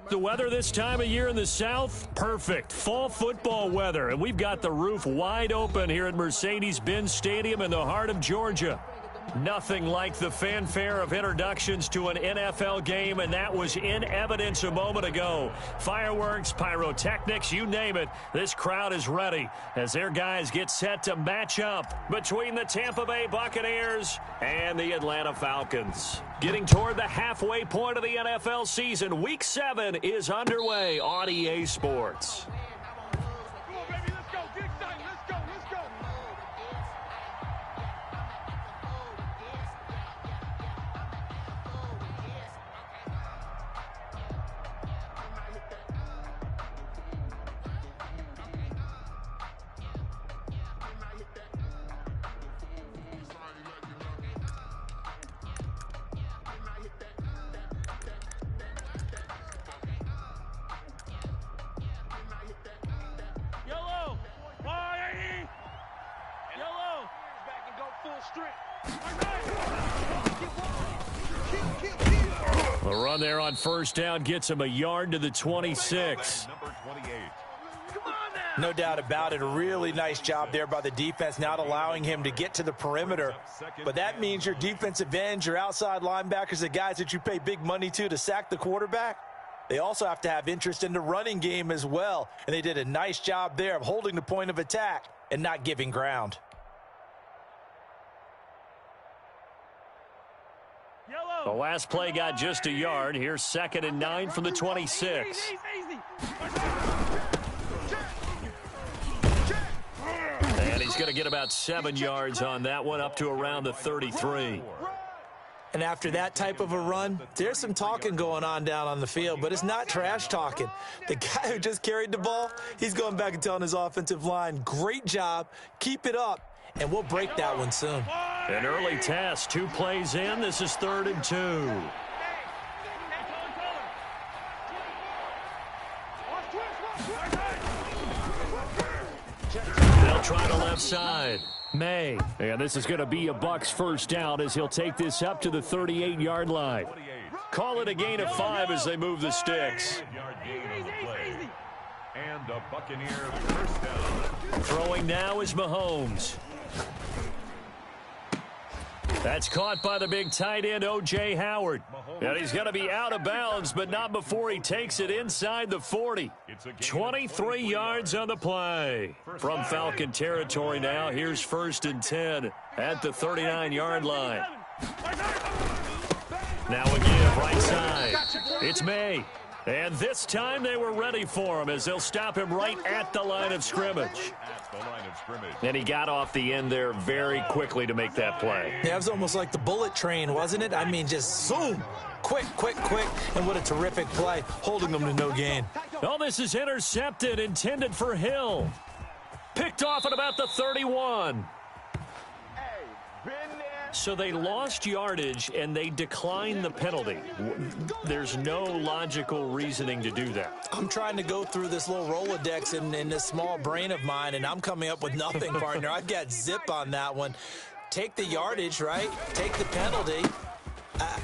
The weather this time of year in the South, perfect. Fall football weather, and we've got the roof wide open here at Mercedes-Benz Stadium in the heart of Georgia. Nothing like the fanfare of introductions to an NFL game, and that was in evidence a moment ago. Fireworks, pyrotechnics, you name it. This crowd is ready as their guys get set to match up between the Tampa Bay Buccaneers and the Atlanta Falcons. Getting toward the halfway point of the NFL season, Week 7 is underway on EA Sports. The run there on first down gets him a yard to the 26. No doubt about it. A really nice job there by the defense, not allowing him to get to the perimeter. But that means your defensive ends, your outside linebackers, the guys that you pay big money to sack the quarterback, they also have to have interest in the running game as well. And they did a nice job there of holding the point of attack and not giving ground. The last play got just a yard. Here's 2nd and 9 from the 26. And he's going to get about 7 yards on that one, up to around the 33. And after that type of a run, there's some talking going on down on the field, but it's not trash talking. The guy who just carried the ball, he's going back and telling his offensive line, great job, keep it up, and we'll break that one soon. An early test, 2 plays in. This is 3rd and 2. They'll try the left side. May. And this is going to be a Bucs first down as he'll take this up to the 38-yard line. Call it a gain of 5 as they move the sticks. And the Buccaneers first down. Throwing now is Mahomes. That's caught by the big tight end, O.J. Howard. And he's going to be out of bounds, but not before he takes it inside the 40. 23 yards on the play. From Falcon territory now, here's 1st and 10 at the 39-yard line. Now again, right side. It's May. And this time they were ready for him as they'll stop him right at the line of scrimmage. And he got off the end there very quickly to make that play. Yeah, it was almost like the bullet train, wasn't it? I mean, just zoom. Quick, quick, quick. And what a terrific play, holding them to no gain. Oh, this is intercepted, intended for Hill. Picked off at about the 31. So they lost yardage, and they declined the penalty. There's no logical reasoning to do that. I'm trying to go through this little Rolodex in this small brain of mine, and I'm coming up with nothing, partner. I've got zip on that one. Take the yardage, right? Take the penalty.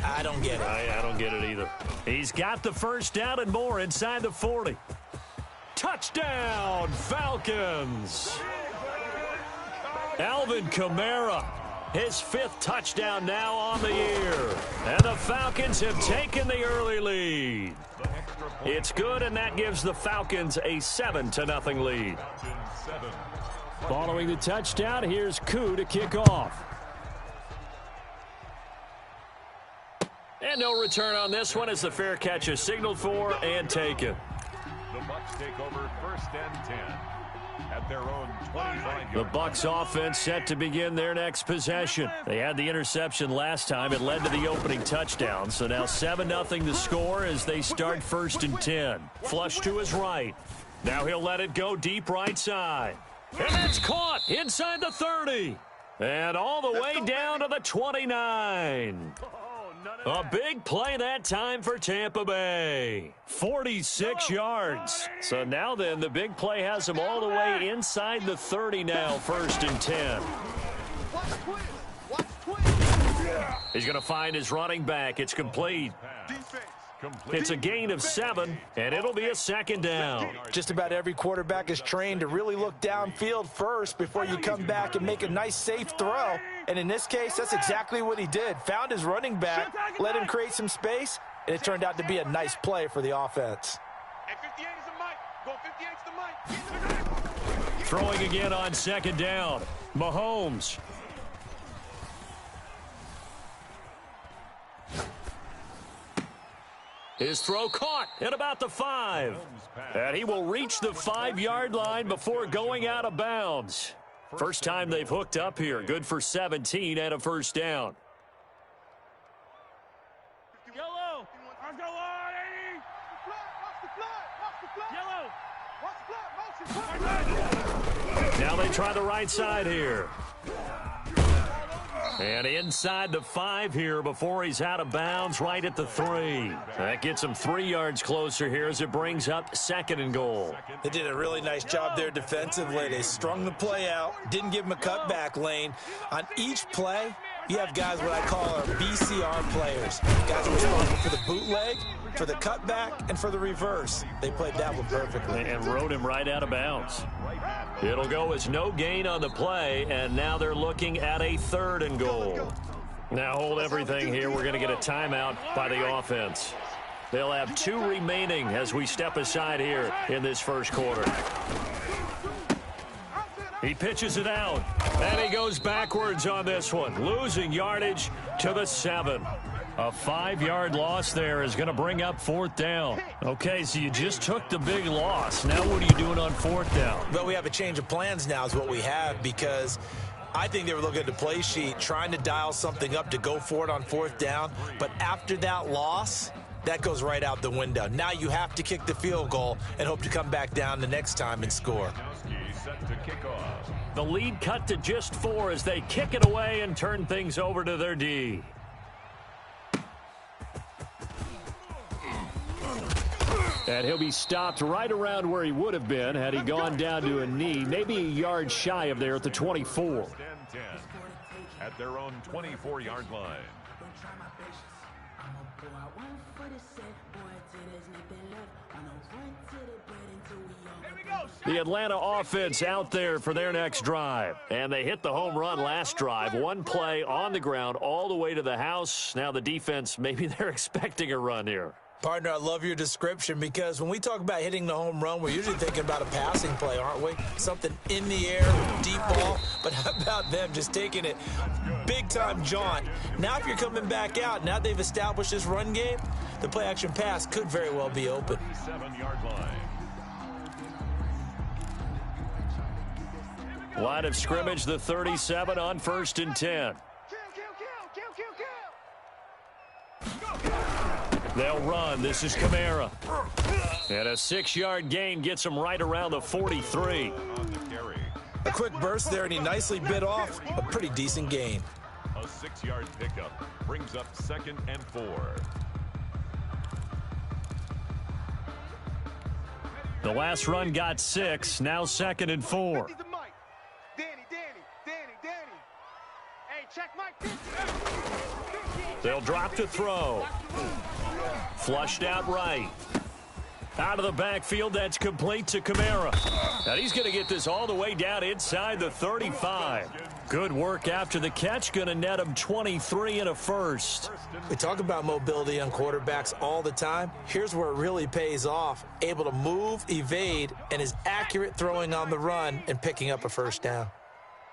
I don't get it. I don't get it either. He's got the first down and more inside the 40. Touchdown, Falcons! Alvin Kamara. His 5th touchdown now on the year. And the Falcons have taken the early lead. It's good, and that gives the Falcons a 7-0 lead. Following the touchdown, here's Koo to kick off. And no return on this one as the fair catch is signaled for and taken. The Bucs take over 1st and 10. At their own 25-yard The Bucs offense set to begin their next possession. They had the interception last time. It led to the opening touchdown. So now 7-0 the score as they start 1st and 10. Flush to his right. Now he'll let it go deep right side. And that's caught inside the 30. And all the way down to the 29. A big play that time for Tampa Bay. 46 yards. So now then, the big play has them all the way inside the 30 now, 1st and 10. He's going to find his running back. It's complete. It's a gain of 7, and it'll be a second down. Just about every quarterback is trained to really look downfield first before you come back and make a nice, safe throw. And in this case, that's exactly what he did. Found his running back, let him create some space, and it turned out to be a nice play for the offense. Throwing again on second down. Mahomes. His throw caught at about the 5. And he will reach the 5-yard line before going out of bounds. First time they've hooked up here. Good for 17 and a first down. Yellow. Let's go on, 80. Yellow. Now they try the right side here. And inside the 5 here before he's out of bounds, right at the 3. That gets him 3 yards closer here as it brings up 2nd and goal. They did a really nice job there defensively. They strung the play out, didn't give him a cutback lane. On each play, you have guys what I call our BCR players. Guys responsible for the bootleg, for the cutback, and for the reverse. They played that one perfectly. And rode him right out of bounds. It'll go as no gain on the play, and now they're looking at a 3rd and goal. Now hold everything here. We're going to get a timeout by the offense. They'll have 2 remaining as we step aside here in this first quarter. He pitches it out, and he goes backwards on this one, losing yardage to the 7. A 5-yard loss there is going to bring up 4th down. Okay, so you just took the big loss. Now what are you doing on 4th down? Well, we have a change of plans now is what we have, because I think they were looking at the play sheet, trying to dial something up to go for it on 4th down. But after that loss, that goes right out the window. Now you have to kick the field goal and hope to come back down the next time and score. The lead cut to just 4 as they kick it away and turn things over to their D. And he'll be stopped right around where he would have been had he gone down to a knee, maybe a yard shy of there at the 24. At their own 24-yard line. The Atlanta offense out there for their next drive. And they hit the home run last drive. 1 play on the ground all the way to the house. Now the defense, maybe they're expecting a run here. Partner, I love your description, because when we talk about hitting the home run, we're usually thinking about a passing play, aren't we? Something in the air, deep ball. But how about them just taking it big-time jaunt? Now if you're coming back out, now they've established this run game, the play-action pass could very well be open. 7-yard line. Line of scrimmage, the 37 on 1st and 10. They'll run. This is Kamara. And a 6-yard gain gets him right around the 43. A quick burst there, and he nicely bit off a pretty decent gain. A 6-yard pickup brings up 2nd and 4. The last run got 6. Now 2nd and 4. They'll drop to throw. Flushed out right. Out of the backfield, that's complete to Kamara. And he's going to get this all the way down inside the 35. Good work after the catch. Going to net him 23 and a first. We talk about mobility on quarterbacks all the time. Here's where it really pays off. Able to move, evade, and is accurate throwing on the run and picking up a first down.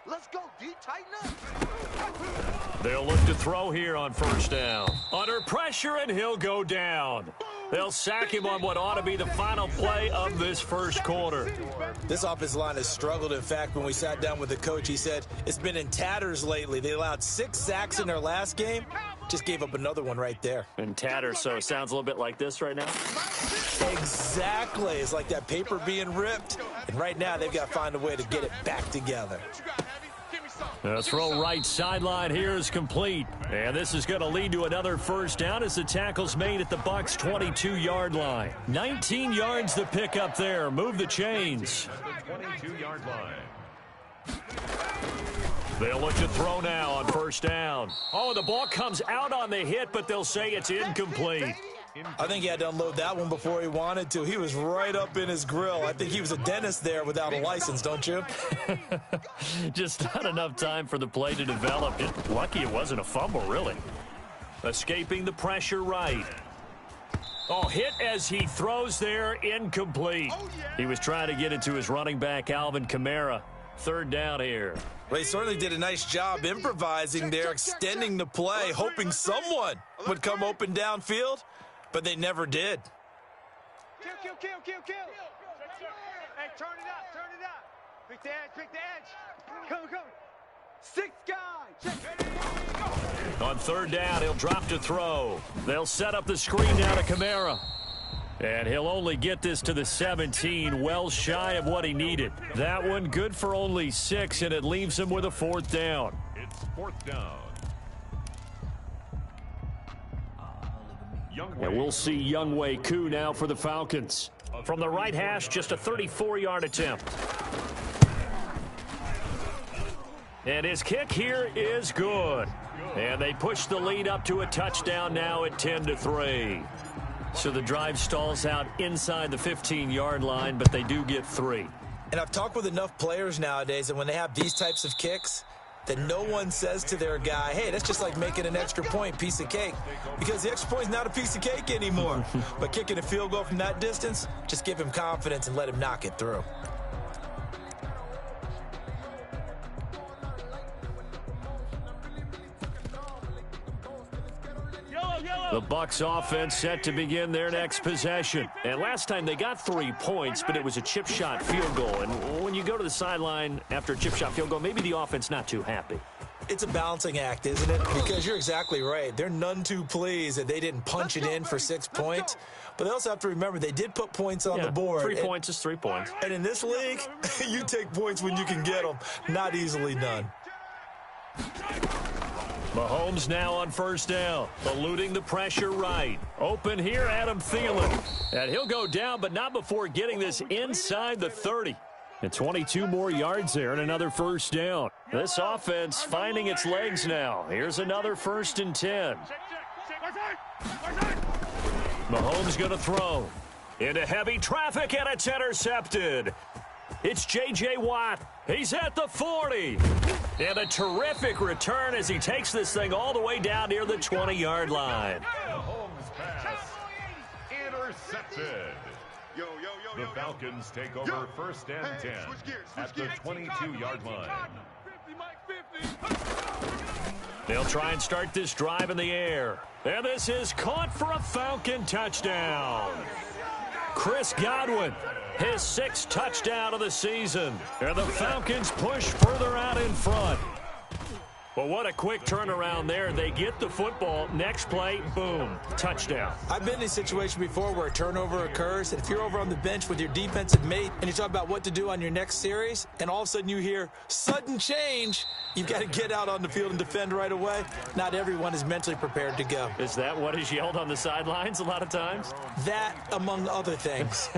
Let's go, D. Tighten up. They'll look to throw here on 1st down. Under pressure, and he'll go down. They'll sack him on what ought to be the final play of this first quarter. This offensive line has struggled. In fact, when we sat down with the coach, he said it's been in tatters lately. They allowed 6 sacks in their last game. Just gave up another one right there. In tatters, so it sounds a little bit like this right now. Exactly. It's like that paper being ripped. And right now, they've got to find a way to get it back together. The throw right sideline here is complete. And this is going to lead to another first down as the tackle's made at the Bucs' 22-yard line. 19 yards to pick up there. Move the chains. 22-yard line. They'll look to throw now on 1st down. Oh, the ball comes out on the hit, but they'll say it's incomplete. I think he had to unload that one before he wanted to. He was right up in his grill. I think he was a dentist there without a license, don't you? Just not enough time for the play to develop. Lucky it wasn't a fumble, really. Escaping the pressure right. Oh, hit as he throws there, incomplete. He was trying to get it to his running back, Alvin Kamara. Third down here. Well, he certainly did a nice job improvising there, extending the play, hoping someone would come open downfield, but they never did. Kill. Hey, turn it up. Pick the edge. Come. 6 guys. On third down, he'll drop to throw. They'll set up the screen now to Kamara. And he'll only get this to the 17, well shy of what he needed. That one good for only 6, and it leaves him with a 4th down. It's 4th down. And we'll see Younghoe Koo now for the Falcons. From the right hash, just a 34-yard attempt. And his kick here is good. And they push the lead up to a touchdown now at 10-3. So the drive stalls out inside the 15-yard line, but they do get 3. And I've talked with enough players nowadays, and when they have these types of kicks, that no one says to their guy, hey, that's just like making an extra point, piece of cake. Because the extra point is not a piece of cake anymore. But kicking a field goal from that distance, just give him confidence and let him knock it through. The Bucs offense set to begin their next possession. And last time they got 3 points, but it was a chip shot field goal. And when you go to the sideline after a chip shot field goal, maybe the offense not too happy. It's a balancing act, isn't it? Because you're exactly right. They're none too pleased that they didn't punch it in for 6 points. But they also have to remember they did put points on the board. 3 points is 3 points. And in this league, you take points when you can get them. Not easily done. Mahomes now on first down, eluding the pressure right. Open here, Adam Thielen. And he'll go down, but not before getting this inside the 30. And 22 more yards there and another first down. This offense finding its legs now. Here's another 1st and 10. Mahomes going to throw. Into heavy traffic, and it's intercepted. It's J.J. Watt. He's at the 40. And a terrific return as he takes this thing all the way down near the 20-yard line. Mahomes pass intercepted. The Falcons take over 1st and 10 at the 22-yard line. They'll try and start this drive in the air. And this is caught for a Falcon touchdown. Chris Godwin, his 6th touchdown of the season. And the Falcons push further out in front. Well, what a quick turnaround there. They get the football. Next play, boom, touchdown. I've been in a situation before where a turnover occurs. And if you're over on the bench with your defensive mate and you talk about what to do on your next series, and all of a sudden you hear sudden change, you've got to get out on the field and defend right away. Not everyone is mentally prepared to go. Is that what is yelled on the sidelines a lot of times? That, among other things.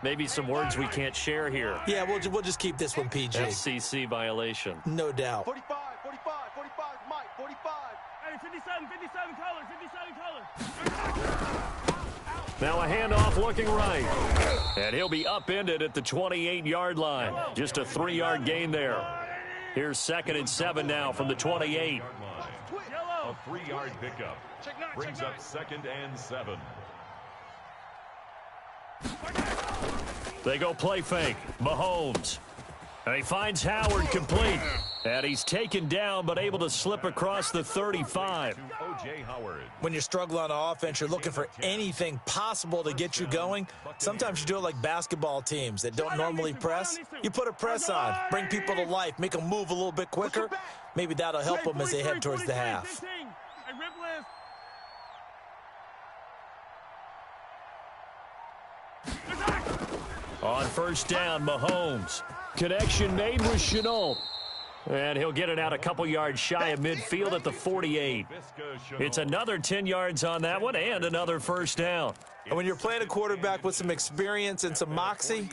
Maybe some words we can't share here. Yeah, we'll just keep this one PG. FCC violation. No doubt. 45, Mike, 45. Hey, 57 colors. Now a handoff looking right. And he'll be upended at the 28-yard line. Just a 3-yard gain there. Here's 2nd and 7 now from the 28. A 3-yard pickup brings up 2nd and 7. They go play fake. Mahomes. And he finds Howard complete. And he's taken down but able to slip across the 35. O.J. Howard. When you're struggling on offense, you're looking for anything possible to get you going. Sometimes you do it like basketball teams that don't normally press. You put a press on, bring people to life, make them move a little bit quicker. Maybe that'll help them as they head towards the half. On first down, Mahomes. Connection made with Chenault. And he'll get it out a couple yards shy of midfield at the 48. It's another 10 yards on that one and another first down. And when you're playing a quarterback with some experience and some moxie,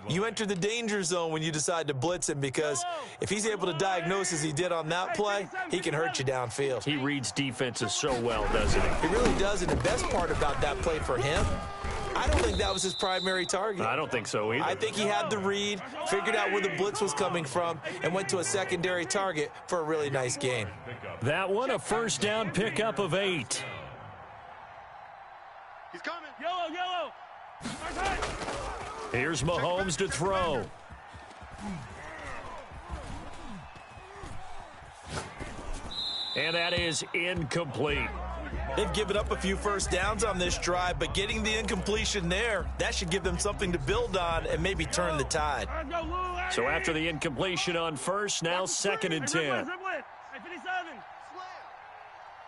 you enter the danger zone when you decide to blitz him, because if he's able to diagnose as he did on that play, he can hurt you downfield. He reads defenses so well, doesn't he? He really does, and the best part about that play for him, I don't think that was his primary target. I don't think so either. I think he had the read, figured out where the blitz was coming from, and went to a secondary target for a really nice gain. That one, a first down pickup of 8. He's coming. Yellow. Here's Mahomes to throw. And that is incomplete. They've given up a few first downs on this drive, but getting the incompletion there, that should give them something to build on and maybe turn the tide. So after the incompletion on first, now 2nd and 10.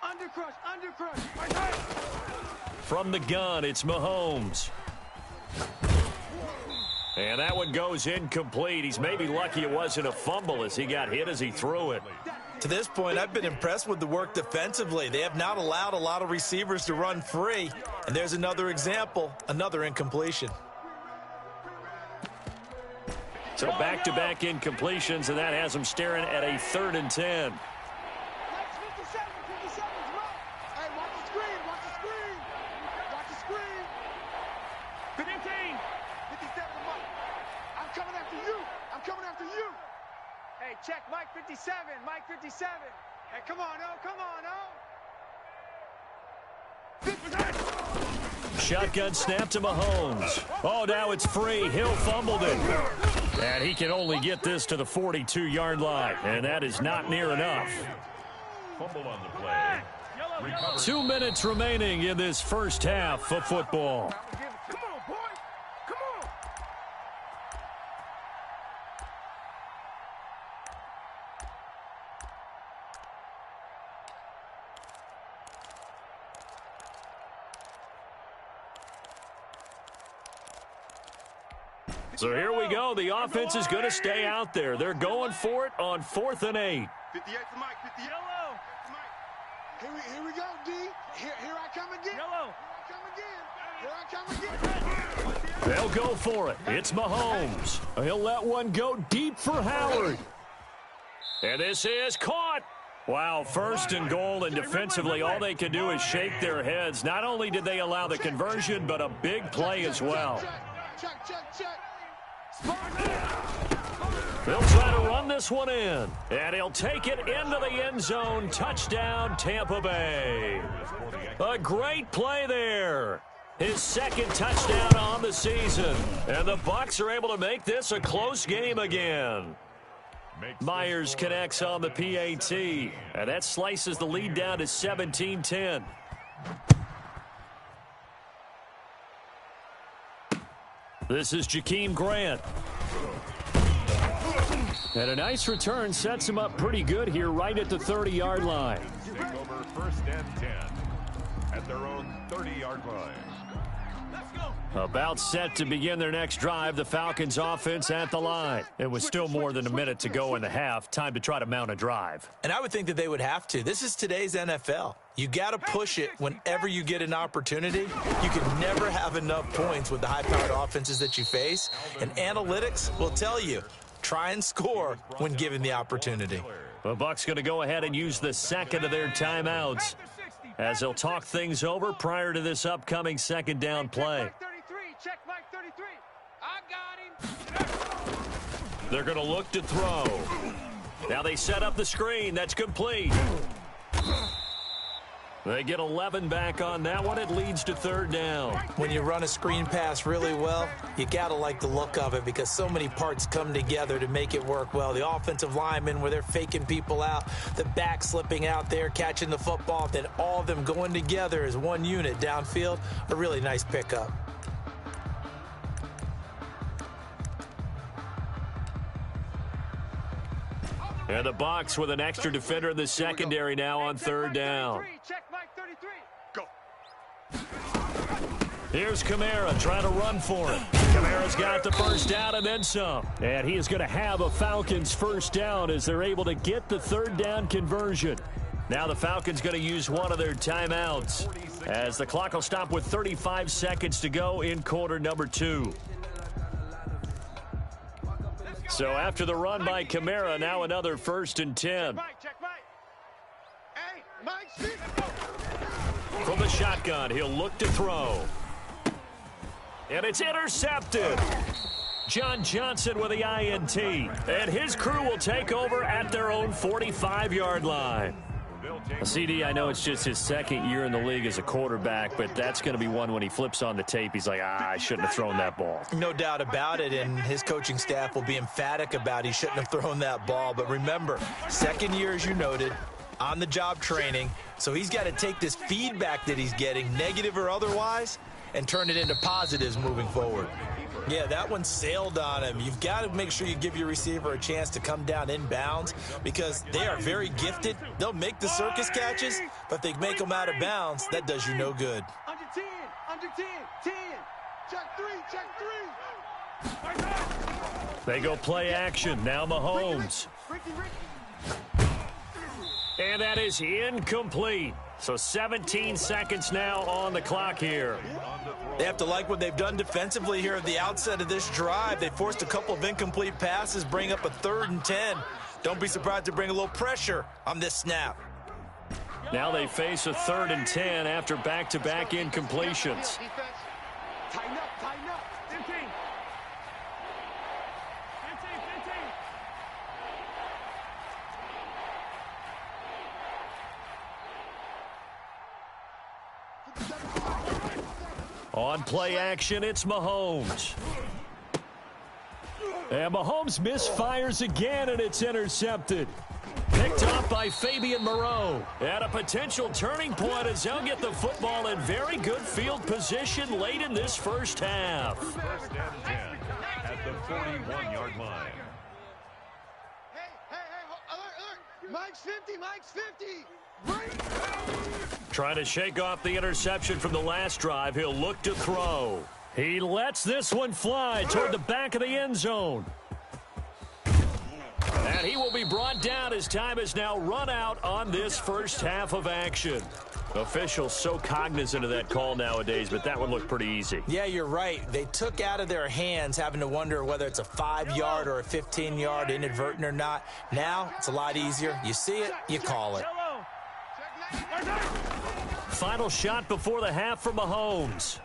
Undercrush. From the gun, it's Mahomes. And that one goes incomplete. He's maybe lucky it wasn't a fumble as he got hit as he threw it. To this point, I've been impressed with the work defensively. They have not allowed a lot of receivers to run free. And there's another example, another incompletion. So back-to-back incompletions, and that has him staring at a 3rd and 10. Check, Mike 57, Mike 57. Hey, come on, oh. Shotgun snap to Mahomes. Oh, now it's free. Hill fumbled it. And he can only get this to the 42-yard line, and that is not near enough. Fumble on the play. 2 minutes remaining in this first half of football. So here we go. The offense is going to stay out there. They're going for it on 4th and 8. 58 to Mike, 50 yellow. Here we go, D. Here I come again. Yellow. Here I come again. They'll go for it. It's Mahomes. He'll let one go deep for Howard. And this is caught. Wow, 1st and goal, and defensively all they can do is shake their heads. Not only did they allow the conversion, but a big play as well. Check. They'll try to run this one in, and he'll take it into the end zone. Touchdown, Tampa Bay. A great play there. His 2nd touchdown on the season, and the Bucs are able to make this a close game again. Myers connects on the PAT, and that slices the lead down to 17-10. This is Jakeem Grant. And a nice return sets him up pretty good here right at the 30-yard line. Take over 1st and 10 at their own 30-yard line. About set to begin their next drive, the Falcons offense at the line. It was still more than a minute to go in the half. Time to try to mount a drive. And I would think that they would have to. This is today's NFL. You got to push it whenever you get an opportunity. You can never have enough points with the high-powered offenses that you face. And analytics will tell you, try and score when given the opportunity. The Bucs going to go ahead and use the 2nd of their timeouts as they'll talk things over prior to this upcoming 2nd down play. Check Mike 33. I got him. They're going to look to throw. Now they set up the screen. That's complete. They get 11 back on that one. It leads to 3rd down. When you run a screen pass really well, you got to like the look of it because so many parts come together to make it work well. The offensive linemen where they're faking people out, the back slipping out there, catching the football, then all of them going together as one unit downfield. A really nice pickup. And the Bucs with an extra defender in the secondary now on 3rd down. Check Mike 33. Go. Here's Kamara trying to run for it. Kamara's got the first down and then some. And he is going to have a Falcons first down as they're able to get the 3rd down conversion. Now the Falcons going to use one of their timeouts as the clock will stop with 35 seconds to go in quarter number 2. So after the run by Kamara, now another 1st and 10. From the shotgun, he'll look to throw. And it's intercepted. John Johnson with the INT. And his crew will take over at their own 45-yard line. CD, I know it's just his 2nd year in the league as a quarterback, but that's going to be one when he flips on the tape. He's like, I shouldn't have thrown that ball. No doubt about it, and his coaching staff will be emphatic about he shouldn't have thrown that ball. But remember, 2nd year, as you noted, on-the-job training, so he's got to take this feedback that he's getting, negative or otherwise, and turn it into positives moving forward. Yeah, that one sailed on him. You've got to make sure you give your receiver a chance to come down inbounds because they are very gifted. They'll make the circus catches, but if they make them out of bounds, that does you no good. Under 10, under 10, 10. Check 3, check 3. They go play action. Now Mahomes. Ricky. And that is incomplete. So 17 seconds now on the clock here. They have to like what they've done defensively here at the outset of this drive. They forced a couple of incomplete passes, bring up a 3rd and 10. Don't be surprised to bring a little pressure on this snap. Now they face a 3rd and 10 after back-to-back incompletions. Tighten up, tighten up. 15. 15. On play action, it's Mahomes. And Mahomes misfires again, and it's intercepted. Picked off by Fabian Moreau. At a potential turning point as they'll get the football in very good field position late in this first half. 1st and 10 at the 41-yard line. Hey, alert. Mike's 50, Mike's 50. Trying to shake off the interception from the last drive. He'll look to throw. He lets this one fly toward the back of the end zone. And he will be brought down as time is now run out on this first half of action. Officials so cognizant of that call nowadays, but that one looked pretty easy. Yeah, you're right. They took out of their hands having to wonder whether it's a 5-yard or a 15-yard inadvertent or not. Now it's a lot easier. You see it, you call it. Final shot before the half for Mahomes.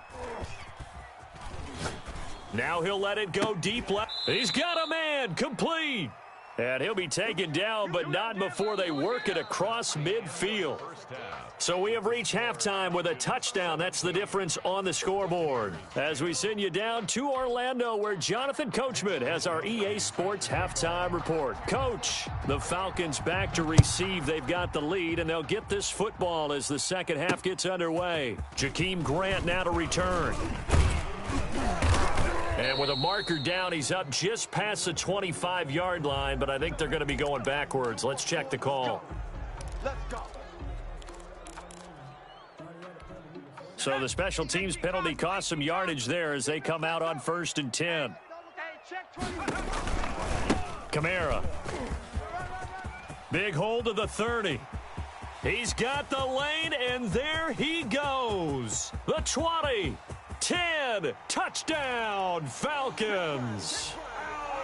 Now he'll let it go deep left. He's got a man, complete. And he'll be taken down, but not before they work it across midfield. So we have reached halftime with a touchdown. That's the difference on the scoreboard. As we send you down to Orlando, where Jonathan Coachman has our EA Sports halftime report. Coach, the Falcons back to receive. They've got the lead, and they'll get this football as the second half gets underway. Jakeem Grant now to return. And with a marker down, he's up just past the 25-yard line, but I think they're going to be going backwards. Let's check the call. Let's go. So the special teams penalty cost some yardage there as they come out on 1st and 10. Kamara. Big hold of the 30. He's got the lane, and there he goes. The 20. 10, touchdown, Falcons.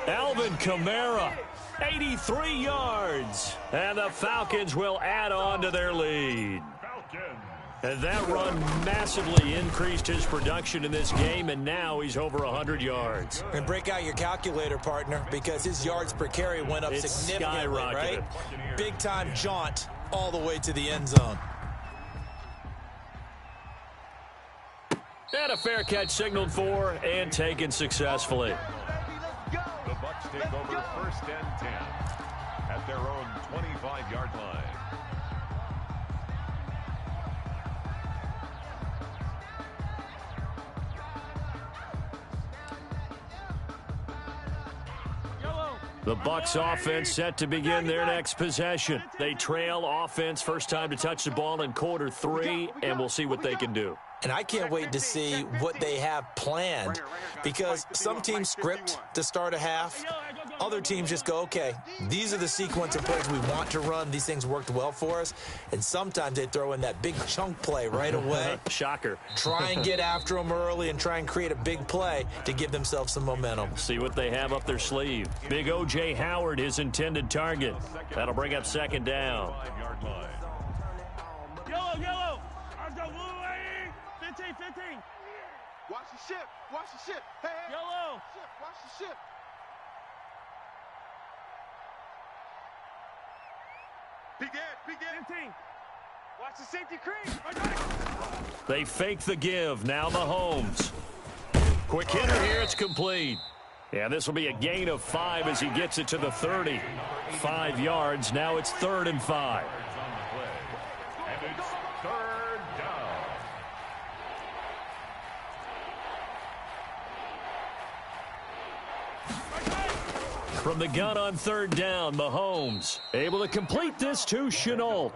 Alvin Kamara, 83 yards. And the Falcons will add on to their lead. And that run massively increased his production in this game, and now he's over 100 yards. And break out your calculator, partner, because his yards per carry went up significantly, right? Big-time jaunt all the way to the end zone. And a fair catch signaled for and taken successfully. The Bucs take over 1st and 10 at their own 25-yard line. The Bucs offense set to begin their next possession. They trail offense, first time to touch the ball in quarter 3, and we'll see what they can do. And I can't wait to see what they have planned, because some teams script to start a half. other teams just go, okay, these are the sequence of plays we want to run. These things worked well for us. And sometimes they throw in that big chunk play right away. Shocker. Try and get after them early and try and create a big play to give themselves some momentum. See what they have up their sleeve. Big O.J. Howard, his intended target. That'll bring up second down. Yellow. 15. Watch the ship. Hey. Yellow. Watch the ship. Big Ed. 15. Watch the safety crease. They fake the give. Now Mahomes. Quick hitter here. It's complete. Yeah, this will be a gain of 5 as he gets it to the 30. 5 yards. Now it's 3rd and 5. And it's 3rd down. From the gun on 3rd down, Mahomes able to complete this to Chenault.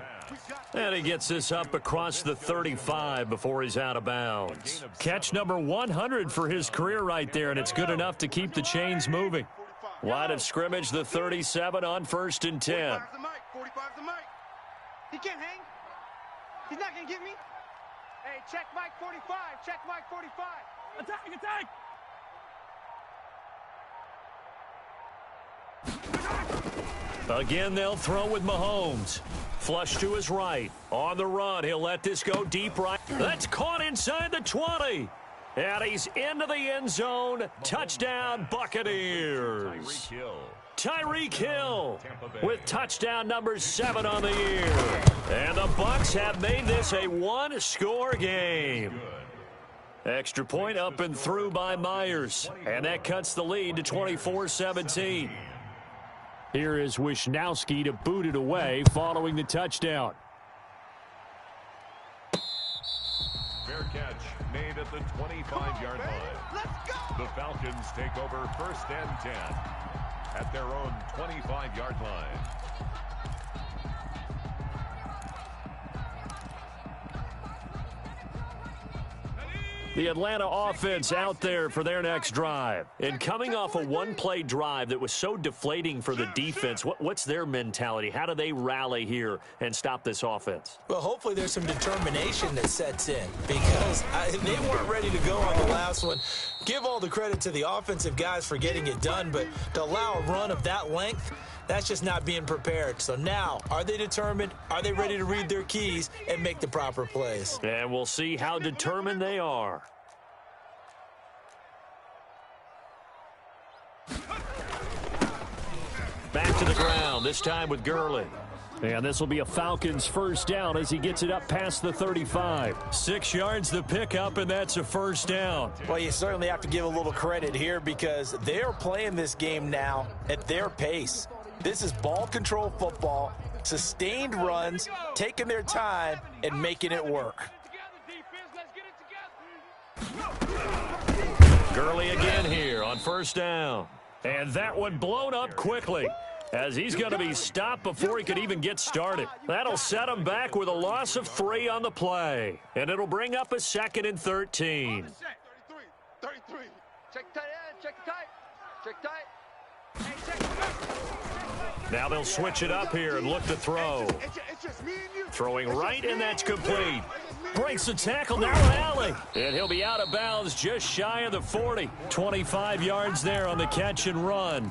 And he gets this up across the 35 before he's out of bounds. Catch number 100 for his career right there, and it's good enough to keep the chains moving. Line of scrimmage, the 37 on 1st and 10. 45's the mic. He can't hang. He's not going to get me. Hey, check Mike 45. Check Mike 45. Attack. Again, they'll throw with Mahomes. Flush to his right. On the run, he'll let this go deep right. That's caught inside the 20. And he's into the end zone. Touchdown, Buccaneers. Tyreek Hill with touchdown number 7 on the year. And the Bucs have made this a one-score game. Extra point up and through by Myers. And that cuts the lead to 24-17. Here is Wisnowski to boot it away following the touchdown. Fair catch made at the 25-yard line. Let's go. The Falcons take over 1st and 10 at their own 25-yard line. The Atlanta offense out there for their next drive. And coming off a one-play drive that was so deflating for the defense, what's their mentality? How do they rally here and stop this offense? Well, hopefully there's some determination that sets in because they weren't ready to go on the last one. Give all the credit to the offensive guys for getting it done, but to allow a run of that length, that's just not being prepared. So now, are they determined? Are they ready to read their keys and make the proper plays? And we'll see how determined they are. Back to the ground, this time with Gurley. And this will be a Falcons 1st down as he gets it up past the 35. 6 yards the pickup, and that's a 1st down. Well, you certainly have to give a little credit here because they're playing this game now at their pace. This is ball control football, sustained runs, taking their time, and making it work. Gurley again here on 1st down. And that one blown up quickly as he's going to be stopped before he could even get started. That'll set him back with a loss of 3 on the play. And it'll bring up a 2nd and 13. 33. Check tight end. Check tight. Check tight. Hey, check the back. Now they'll switch it up here and look to throw. It's just me and you. Throwing right, and that's complete. Breaks the tackle, now Alley. And he'll be out of bounds just shy of the 40. 25 yards there on the catch and run.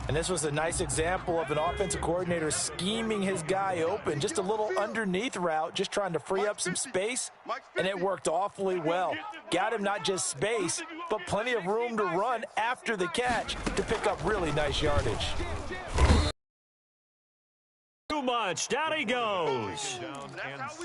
And this was a nice example of an offensive coordinator scheming his guy open. Just a little underneath route, just trying to free up some space, and it worked awfully well. Got him not just space, but plenty of room to run after the catch to pick up really nice yardage. Too much. Down he goes.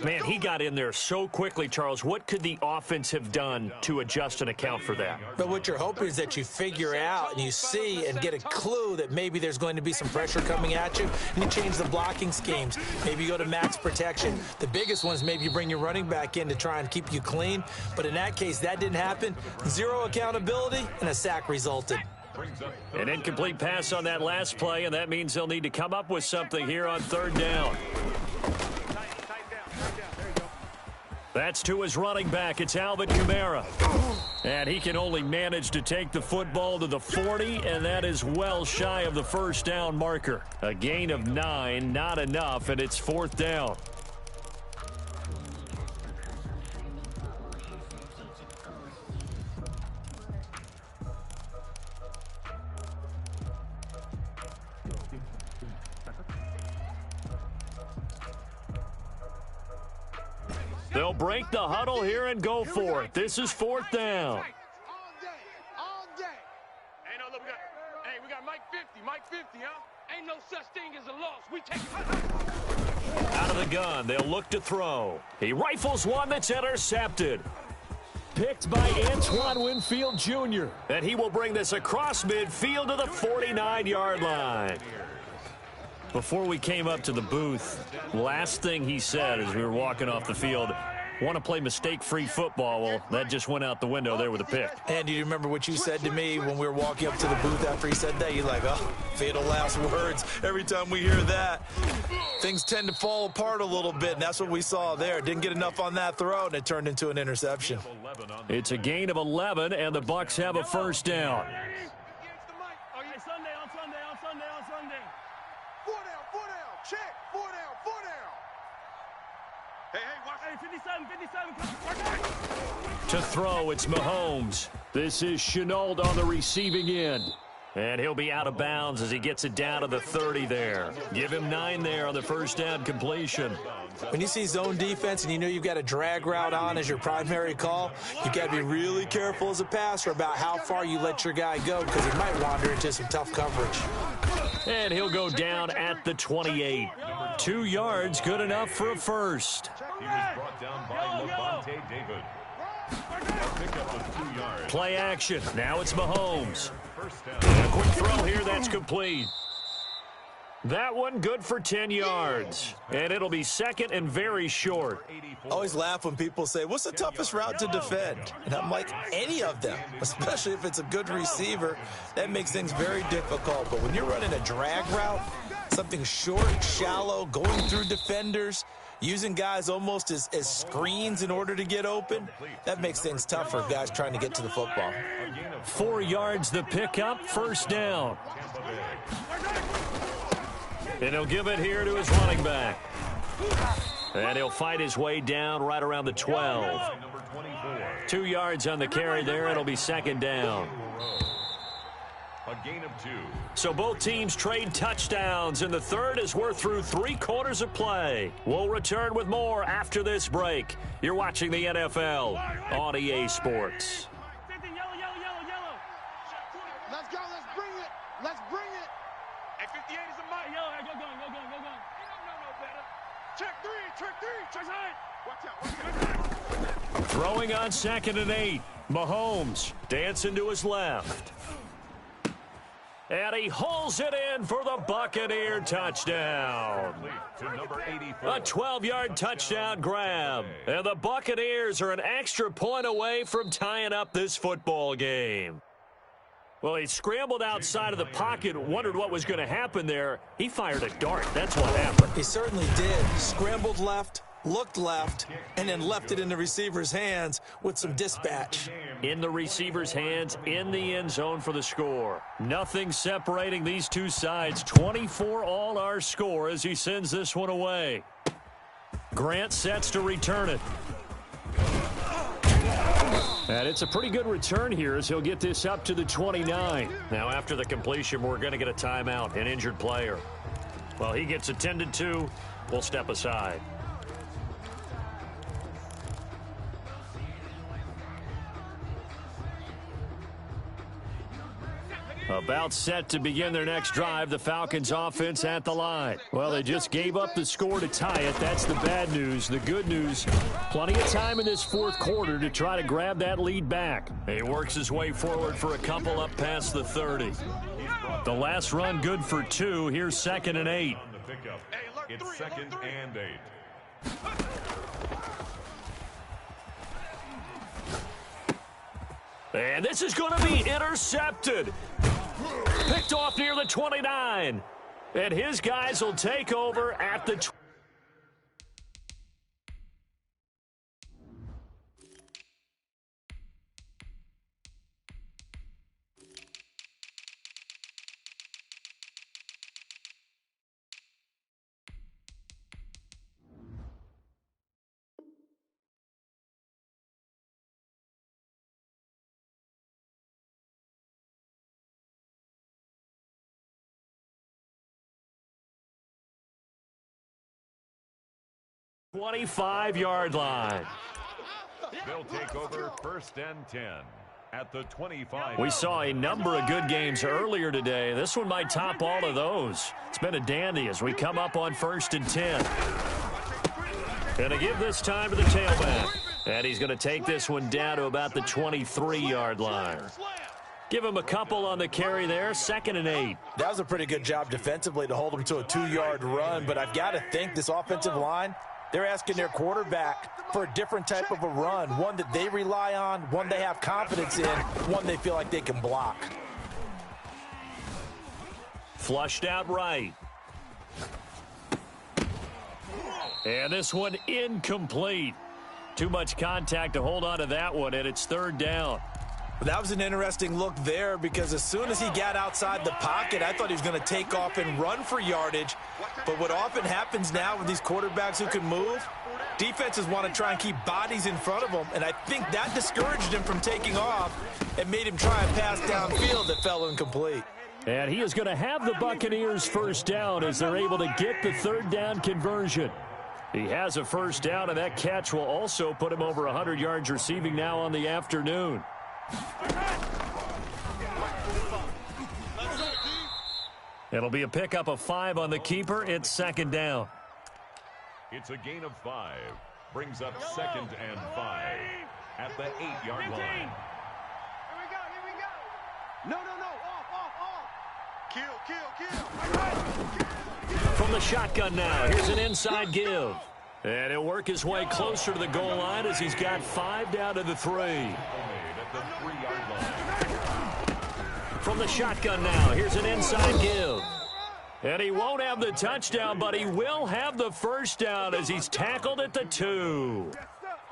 Man, he got in there so quickly, Charles. What could the offense have done to adjust and account for that? But what you're hoping is that you figure out and you see and get a clue that maybe there's going to be some pressure coming at you, and you change the blocking schemes. Maybe you go to max protection. The biggest one is maybe you bring your running back in to try and keep you clean. But in that case, that didn't happen. Zero accountability, and a sack resulted. An incomplete pass on that last play, and that means they'll need to come up with something here on 3rd down. That's to his running back. It's Alvin Kamara. And he can only manage to take the football to the 40, and that is well shy of the first down marker. A gain of 9, not enough, and it's 4th down. They'll break the huddle here and go for it. This is 4th down. All day. Hey, no, look, we got Mike 50, huh? Ain't no such thing as a loss. We take it. Out of the gun, they'll look to throw. He rifles one that's intercepted. Picked by Antoine Winfield Jr. And he will bring this across midfield to the 49-yard line. Before we came up to the booth, last thing he said as we were walking off the field, want to play mistake-free football. Well, that just went out the window there with a pick. And do you remember what you said to me when we were walking up to the booth after he said that? You're like, oh, fatal last words. Every time we hear that, things tend to fall apart a little bit, and that's what we saw there. Didn't get enough on that throw, and it turned into an interception. It's a gain of 11, and the Bucs have a first down. Check, 4 down. Hey, watch. Hey, 57. To throw, it's Mahomes. This is Shenault on the receiving end. And he'll be out of bounds as he gets it down to the 30 there. Give him 9 there on the first down completion. When you see zone defense and you know you've got a drag route on as your primary call, you've got to be really careful as a passer about how far you let your guy go because he might wander into some tough coverage. And he'll go down at the 28. 2 yards, good enough for a first. He was brought down by Levante David. Pickup of 2 yards. Play action. Now it's Mahomes. And a quick throw here, that's complete. That one good for 10 yards. And it'll be second and very short. I always laugh when people say, what's the toughest route to defend? And I'm like, any of them, especially if it's a good receiver. That makes things very difficult. But when you're running a drag route, something short, shallow, going through defenders, using guys almost as screens in order to get open, that makes things tough for guys trying to get to the football. 4 yards the pickup, first down. And he'll give it here to his running back. And he'll fight his way down right around the 12. 2 yards on the carry there. It'll be second down. A gain of 2. So both teams trade touchdowns in the third as we're through 3 quarters of play. We'll return with more after this break. You're watching the NFL on EA Sports. Let's go. Let's bring it. Hey, 58 is a mic. Go. No better. Check 3. Watch out. Throwing on 2nd and 8. Mahomes dancing to his left. And he hauls it in for the Buccaneer touchdown. A 12-yard touchdown grab. And the Buccaneers are an extra point away from tying up this football game. Well, he scrambled outside of the pocket, wondered what was going to happen there. He fired a dart. That's what happened. He certainly did. Scrambled left, looked left, and then left it in the receiver's hands with some dispatch. In the receiver's hands, in the end zone for the score. Nothing separating these two sides. 24 all our score as he sends this one away. Grant sets to return it. And it's a pretty good return here as he'll get this up to the 29. Now, after the completion, we're going to get a timeout, an injured player. Well, he gets attended to. We'll step aside. About set to begin their next drive, the Falcons offense at the line. Well, they just gave up the score to tie it. That's the bad news. The good news, plenty of time in this fourth quarter to try to grab that lead back. He works his way forward for a couple up past the 30. The last run good for 2. Here's 2nd and 8. It's 2nd and 8. And this is going to be intercepted. Picked off near the 29. And his guys will take over at the 25-yard line. They'll take over 1st and 10 at the 25. We saw a number of good games earlier today. This one might top all of those. It's been a dandy as we come up on 1st and 10. Going to give this time to the tailback. And he's going to take this one down to about the 23-yard line. Give him a couple on the carry there, 2nd and 8. That was a pretty good job defensively to hold him to a 2-yard run, but I've got to think this offensive line, they're asking their quarterback for a different type of a run, one that they rely on, one they have confidence in, one they feel like they can block. Flushed out right. And this one incomplete. Too much contact to hold on to that one, and it's 3rd down. That was an interesting look there because as soon as he got outside the pocket, I thought he was going to take off and run for yardage. But what often happens now with these quarterbacks who can move, defenses want to try and keep bodies in front of them, and I think that discouraged him from taking off and made him try a pass downfield that fell incomplete. And he is going to have the Buccaneers 1st down as they're able to get the 3rd down conversion. He has a 1st down, and that catch will also put him over 100 yards receiving now on the afternoon. It'll be a pickup of 5 on the keeper. It's 2nd down. It's a gain of 5. Brings up 2nd and 5 at the 8-yard line. Here we go. No. Off. Kill. From the shotgun now, here's an inside give. And he'll work his way closer to the goal line as he's got 5 down to the 3. At the 3-yard line. From the shotgun now, here's an inside give. And he won't have the touchdown, but he will have the 1st down as he's tackled at the 2.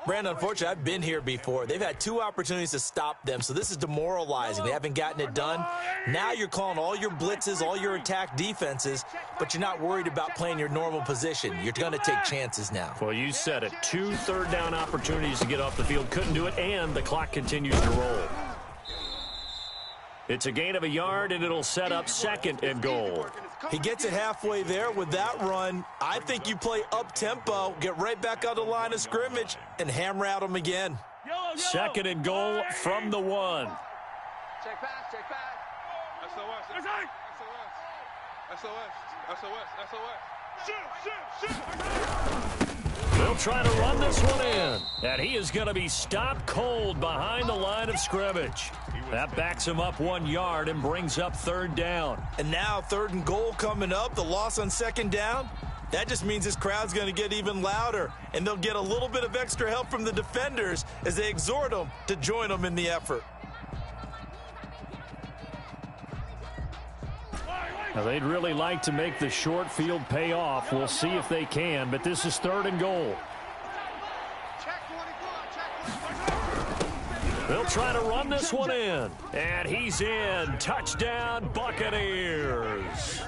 Brandon, unfortunately, I've been here before. They've had 2 opportunities to stop them, so this is demoralizing. They haven't gotten it done. Now you're calling all your blitzes, all your attack defenses, but you're not worried about playing your normal position. You're going to take chances now. Well, you said it. 2 3rd down opportunities to get off the field. Couldn't do it, and the clock continues to roll. It's a gain of a yard, and it'll set up 2nd and goal. He gets it halfway there with that run. I think you play up-tempo, get right back on the line of scrimmage, and hammer at him again. 2nd and goal from the 1. Check pass. They'll try to run this one in. And he is going to be stopped cold behind the line of scrimmage. That backs him up 1 yard and brings up 3rd down. And now 3rd and goal coming up, the loss on 2nd down. That just means this crowd's going to get even louder, and they'll get a little bit of extra help from the defenders as they exhort them to join them in the effort. Now, they'd really like to make the short field pay off. We'll see if they can, but this is 3rd and goal. They'll try to run this one in. And he's in. Touchdown, Buccaneers.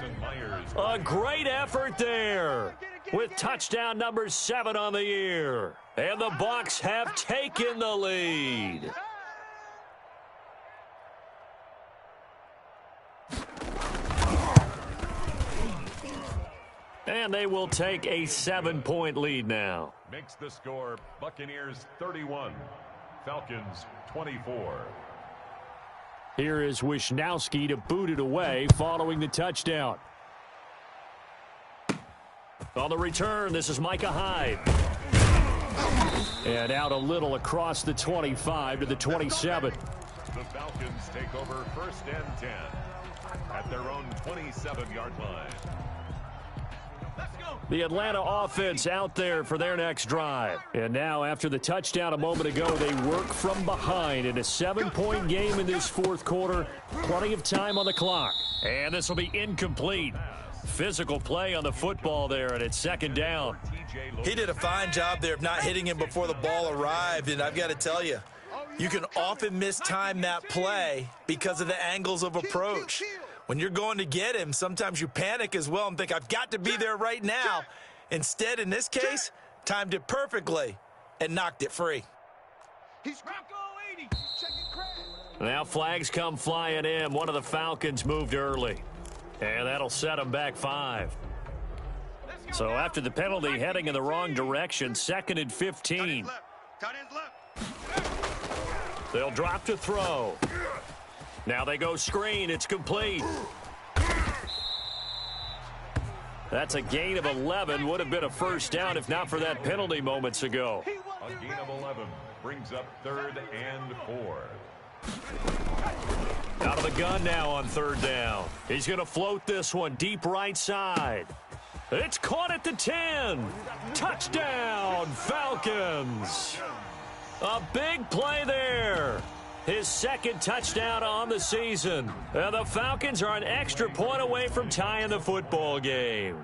A great effort there with touchdown number 7 on the year. And the Bucs have taken the lead. And they will take a 7-point lead now. Makes the score Buccaneers 31, Falcons 24. Here is Wisnowski to boot it away following the touchdown. On the return, this is Micah Hyde. And out a little across the 25 to the 27. The Falcons take over 1st and 10 at their own 27-yard line. The Atlanta offense out there for their next drive. And now, after the touchdown a moment ago, they work from behind in a 7-point game in this 4th quarter. Plenty of time on the clock. And this will be incomplete. Physical play on the football there, and it's 2nd down. He did a fine job there of not hitting him before the ball arrived, and I've got to tell you, you can often mistime that play because of the angles of approach. When you're going to get him, sometimes you panic as well and think, I've got to be there right now. Instead, in this case, timed it perfectly and knocked it free. Now flags come flying in. One of the Falcons moved early. And that'll set them back 5. So after the penalty, heading in the wrong direction, 2nd and 15. They'll drop to throw. Now they go screen. It's complete. That's a gain of 11. Would have been a first down if not for that penalty moments ago. A gain of 11 brings up 3rd and 4. Out of the gun now on 3rd down. He's going to float this one deep right side. It's caught at the 10. Touchdown, Falcons. A big play there. His 2nd touchdown on the season. And the Falcons are an extra point away from tying the football game.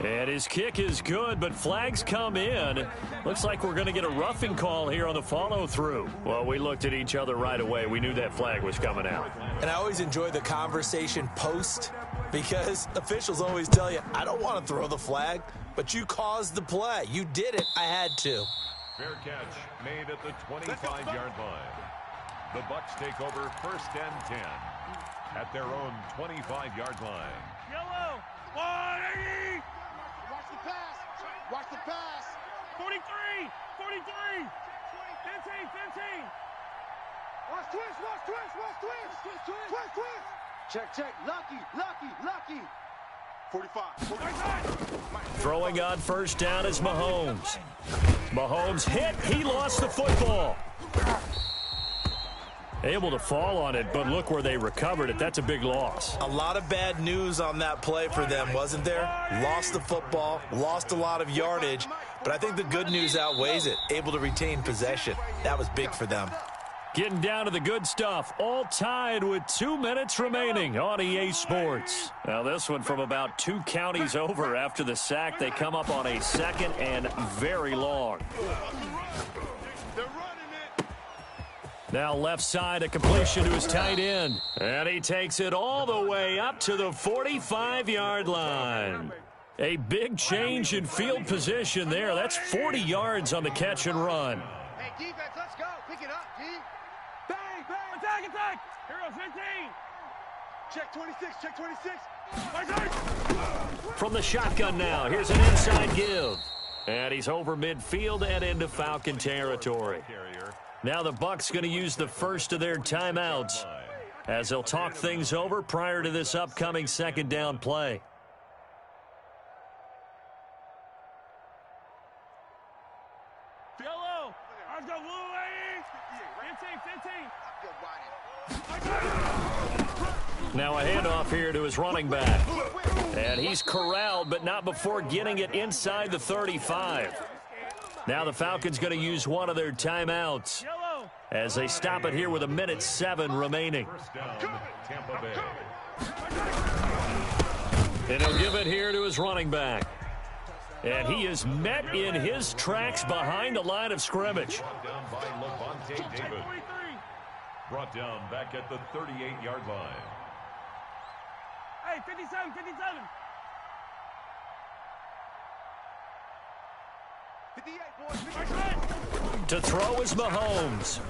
And his kick is good, but flags come in. Looks like we're going to get a roughing call here on the follow-through. Well, we looked at each other right away. We knew that flag was coming out. And I always enjoy the conversation post because officials always tell you, I don't want to throw the flag, but you caused the play. You did it. I had to. Fair catch made at the 25-yard line. The Bucs take over 1st and 10 at their own 25-yard line. Yellow. 180. Watch the pass. Watch the pass. 43. 43. 15. 15. Watch twist. Watch twist. Watch twist. Twist. Twist. Check. Lucky. 45. Throwing on 1st down is Mahomes. Mahomes hit. He lost the football. Able to fall on it, but look where they recovered it. That's a big loss. A lot of bad news on that play for them, wasn't there? Lost the football, lost a lot of yardage, but I think the good news outweighs it. Able to retain possession. That was big for them. Getting down to the good stuff. All tied with 2 minutes remaining on EA Sports. Now this one from about 2 counties over after the sack. They come up on a 2nd and very long. Now left side, a completion to his tight end. And he takes it all the way up to the 45-yard line. A big change in field position there. That's 40 yards on the catch and run. Hey, defense, let's go. Pick it up, D. Bang, bang, attack. Hero 15. Check 26, check 26. From the shotgun now, here's an inside give. And he's over midfield and into Falcon territory. Now the Bucs going to use the first of their timeouts as they'll talk things over prior to this upcoming 2nd down play. Yellow. Let's go, blue lady. 15. Now a handoff here to his running back. And he's corralled, but not before getting it inside the 35. Now the Falcons going to use one of their timeouts as they stop it here with 1:07 remaining. Tampa Bay. And he'll give it here to his running back. And he is met in his tracks behind the line of scrimmage. Brought down by Levante David. Brought down back at the 38-yard line. Hey, 57. To throw is Mahomes.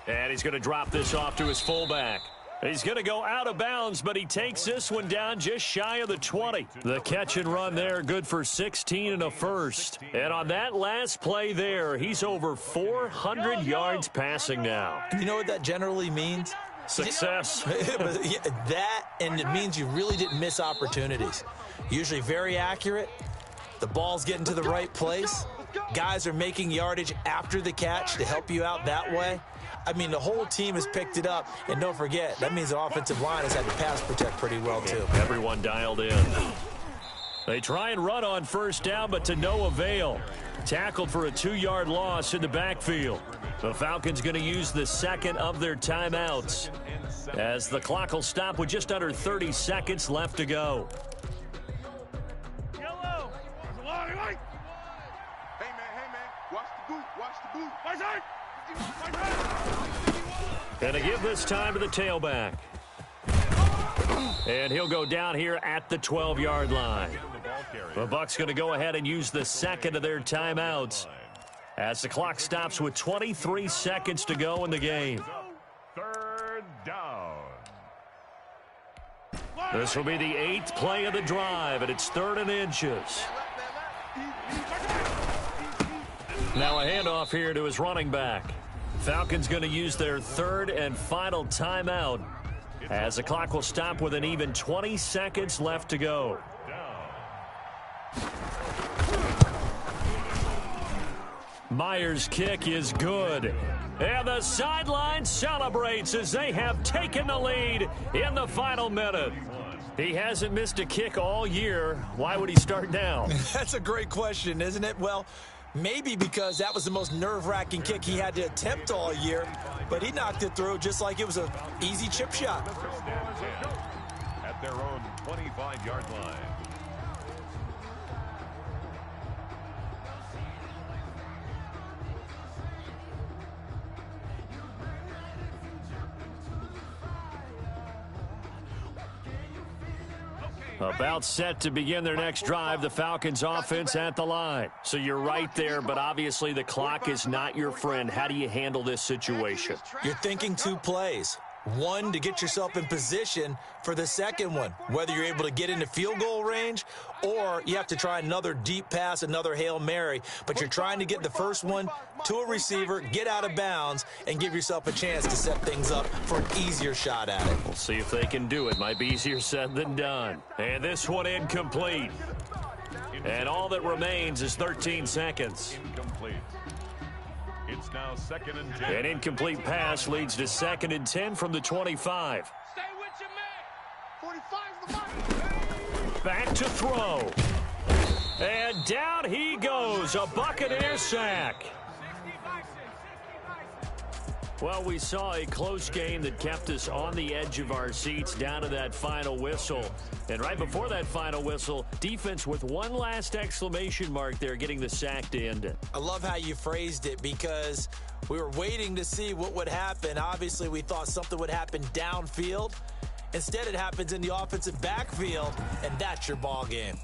And he's going to drop this off to his fullback. He's going to go out of bounds, but he takes this one down just shy of the 20. The catch and run there, good for 16 and a first. And on that last play there, he's over 400 yards passing now. You know what that generally means? Success. That, and it means you really didn't miss opportunities. Usually very accurate. The ball's getting to the right place. Guys are making yardage after the catch to help you out that way. I mean, the whole team has picked it up. And don't forget, that means the offensive line has had to pass protect pretty well, too. Everyone dialed in. They try and run on 1st down, but to no avail. Tackled for a 2-yard loss in the backfield. The Falcons going to use the 2nd of their timeouts as the clock will stop with just under 30 seconds left to go. Yellow. Hey, man. Watch the boot. And to give this time to the tailback. And he'll go down here at the 12-yard line. The Bucs going to go ahead and use the 2nd of their timeouts as the clock stops with 23 seconds to go in the game. 3rd down. This will be the 8th play of the drive, and it's 3rd and inches. Now a handoff here to his running back. Falcons going to use their 3rd and final timeout as the clock will stop with an even 20 seconds left to go. Myers' kick is good. And the sideline celebrates as they have taken the lead in the final minute. He hasn't missed a kick all year. Why would he start now? That's a great question, isn't it? Well, maybe because that was the most nerve-wracking kick he had to attempt all year, but he knocked it through just like it was an easy chip shot. At their own 25-yard line. About set to begin their next drive, the Falcons offense at the line. So you're right there, but obviously the clock is not your friend. How do you handle this situation? You're thinking 2 plays. One, to get yourself in position for the second one, whether you're able to get into field goal range or you have to try another deep pass, another Hail Mary, but you're trying to get the first one to a receiver, get out of bounds, and give yourself a chance to set things up for an easier shot at it. We'll see if they can do it. Might be easier said than done. And this one incomplete. And all that remains is 13 seconds. Incomplete. It's now 2nd and 10. An incomplete pass leads to 2nd and 10 from the 25. Stay with your man. 45 the mark. Back to throw. And down he goes. A Buccaneer sack. Well, we saw a close game that kept us on the edge of our seats down to that final whistle. And right before that final whistle, defense with one last exclamation mark there, getting the sack to end it. I love how you phrased it because we were waiting to see what would happen. Obviously, we thought something would happen downfield. Instead, it happens in the offensive backfield, and that's your ball game.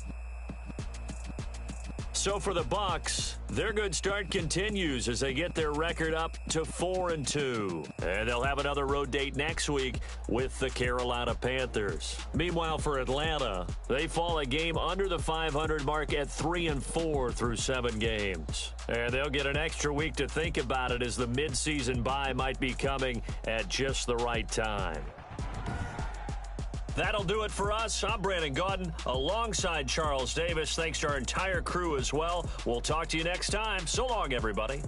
So for the Bucs, their good start continues as they get their record up to 4-2. And they'll have another road date next week with the Carolina Panthers. Meanwhile, for Atlanta, they fall a game under the 500 mark at 3-4 through 7 games. And they'll get an extra week to think about it as the midseason bye might be coming at just the right time. That'll do it for us. I'm Brandon Gaudin alongside Charles Davis. Thanks to our entire crew as well. We'll talk to you next time. So long, everybody.